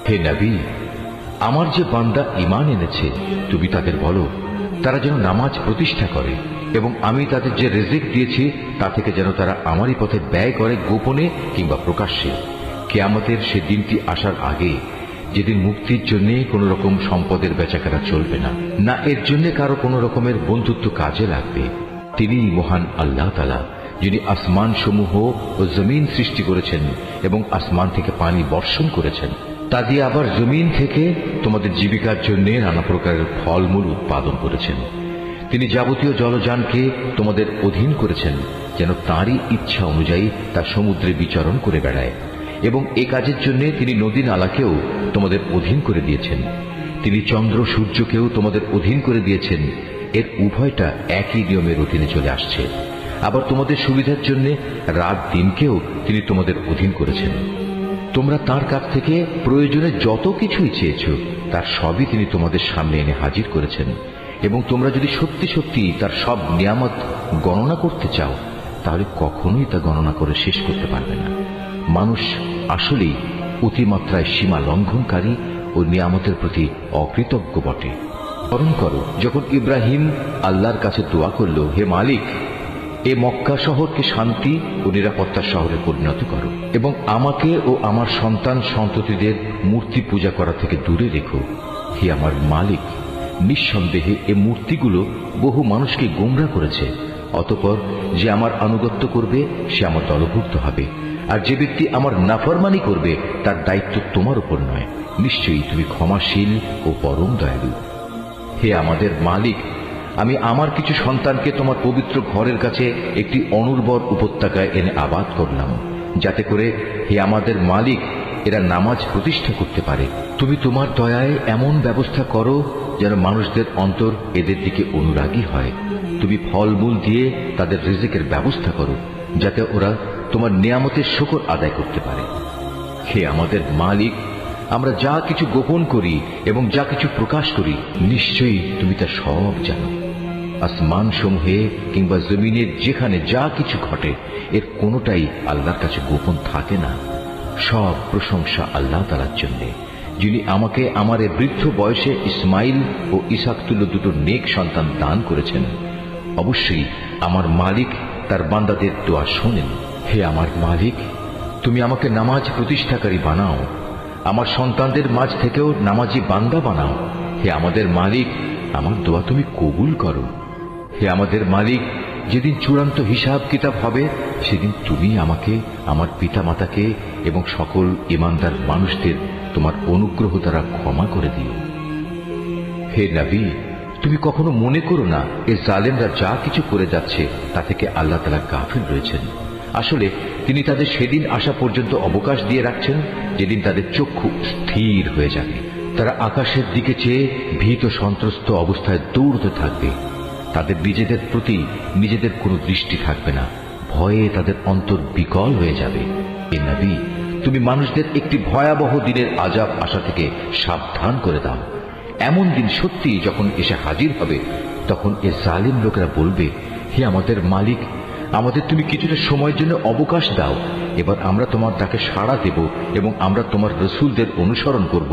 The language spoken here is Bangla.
হে নবী, আমার যে বান্দা ঈমান এনেছে তুমি তাদের বলো তারা যেন নামাজ প্রতিষ্ঠা করে এবং আমি তাদের যে রিজিক দিয়েছি তা থেকে যেন তারা আমারই পথে ব্যয় করে, গোপনে কিংবা প্রকাশ্যে। কিয়ামতের সে দিনটি আসার আগে, যেদিন মুক্তির জন্য কোন রকম সম্পদের বেচাকেনা চলবে না, না এর জন্য কারো কোন রকমের বন্ধুত্ব কাজে লাগবে। তিনিই মহান আল্লাহ তাআলা, যিনি আসমান সমূহ ও জমিন সৃষ্টি করেছেন এবং আসমান থেকে পানি বর্ষণ করেছেন, তা দিয়ে আবার জমিন থেকে তোমাদের জীবিকার জন্য নানা প্রকারের ফলমূল উৎপাদন করেছেন। তিনি যাবতীয় জলযানকে তোমাদের অধীন করেছেন যেন তাঁরই ইচ্ছা অনুযায়ী তা সমুদ্রে বিচরণ করে বেড়ায়, এবং এ কাজের জন্য তিনি নদী নালাকেও তোমাদের অধীন করে দিয়েছেন। তিনি চন্দ্র সূর্যকেও তোমাদের অধীন করে দিয়েছেন। এর উভয়টা একই নিয়মের অধীনে চলে আসছে। আবার তোমাদের সুবিধার জন্য রাত দিনকেও তিনি তোমাদের অধীন করেছেন। তোমরা তার কাছ থেকে প্রয়োজনে যত কিছুই চেয়েছ তার সবই তিনি তোমাদের সামনে এনে হাজির করেছেন, এবং তোমরা যদি সত্যি সত্যি তার সব নিয়ামত গণনা করতে চাও তাহলে কখনোই তা গণনা করে শেষ করতে পারবে না। মানুষ আসলেই অতিমাত্রায় সীমা লঙ্ঘনকারী ও নিয়ামতের প্রতি অকৃতজ্ঞ বটে। স্মরণ করো যখন ইব্রাহিম আল্লাহর কাছে দোয়া করল, হে মালিক, এ মক্কা শহরকে শান্তি ও নিরাপত্তার শহরে পরিণত করো এবং আমাকে ও আমার সন্তান সন্ততিদের মূর্তি পূজা করা থেকে দূরে রেখো। হে আমার মালিক, নিঃসন্দেহে এ মূর্তিগুলো বহু মানুষকে গোমরা করেছে। অতঃপর যে আমার আনুগত্য করবে সে আমার দলভুক্ত হবে, আর যে ব্যক্তি আমার নাফরমানি করবে তার দায়িত্ব তোমার উপর নয়। নিশ্চয়ই তুমি ক্ষমাশীল ও পরম দয়ালু। হে আমাদের মালিক, আমি আমার কিছু সন্তানকে তোমার পবিত্র ঘরের কাছে একটি অনুর্বর উপত্যকায় এনে আবাদ করলাম, যাতে করে হে আমাদের মালিক এরা নামাজ প্রতিষ্ঠা করতে পারে। তুমি তোমার দয়ায় এমন ব্যবস্থা করো যেন মানুষদের অন্তর এদের দিকে অনুরাগী হয়। তুমি ফলমূল দিয়ে তাদের রিজিকের ব্যবস্থা করো, যাতে ওরা তোমার নিয়ামতের শুকর আদায় করতে পারে। হে আমাদের মালিক, আমরা যা কিছু গোপন করি এবং যা কিছু প্রকাশ করি নিশ্চয়ই তুমি তা সব জানো। আসমান সমূহে কিংবা জমিনের যেখানে যা কিছু ঘটে এর কোনোটাই আল্লাহর কাছে গোপন থাকে না। সব প্রশংসা আল্লাহ তাআলার জন্য, যিনি আমাকে আমার এ বৃদ্ধ বয়সে ইসমাইল ও ইসহাক তুল্য দুটো নেক সন্তান দান করেছেন। অবশ্যই আমার মালিক তার বান্দাদের দোয়া শোনেন। হে আমার মালিক, তুমি আমাকে নামাজ প্রতিষ্ঠাকারী বানাও, আমার সন্তানদের মাঝ থেকেও নামাজি বান্দা বানাও। হে আমাদের মালিক, আমার দোয়া তুমি কবুল করো। হে আমাদের মালিক, যেদিন চূড়ান্ত হিসাব কিতাব হবে সেদিন তুমি আমাকে, আমার পিতা মাতাকে এবং সকল ঈমানদার মানুষদের তোমার অনুগ্রহ দ্বারা ক্ষমা করে দিও। হে নবী, তুমি কখনো মনে করো না এ জালেমরা যা কিছু করে যাচ্ছে তা থেকে আল্লাহ তাআলা গাফিল রয়েছেন। আসলে তিনি তাদের সেদিন আসা পর্যন্ত অবকাশ দিয়ে রাখছেন যেদিন তাদের চক্ষু স্থির হয়ে যাবে। তারা আকাশের দিকে চেয়ে ভীত সন্ত্রস্ত অবস্থায় দৌড়তে থাকবে। তাদের নিজেদের প্রতি নিজেদের কোনো দৃষ্টি থাকবে না, ভয়ে তাদের অন্তর বিকল হয়ে যাবে। হে নবী, তুমি মানুষদের একটি ভয়াবহ দিনের আযাব আসা থেকে সাবধান করে দাও। এমন দিন সত্যি যখন এসে হাজির হবে, তখন এ জালিম লোকেরা বলবে, হে আমাদের মালিক, আমাদের তুমি কিছুটা সময়ের জন্য অবকাশ দাও, এবার আমরা তোমার ডাকে সাড়া দেব এবং আমরা তোমার রাসূলদের অনুসরণ করব।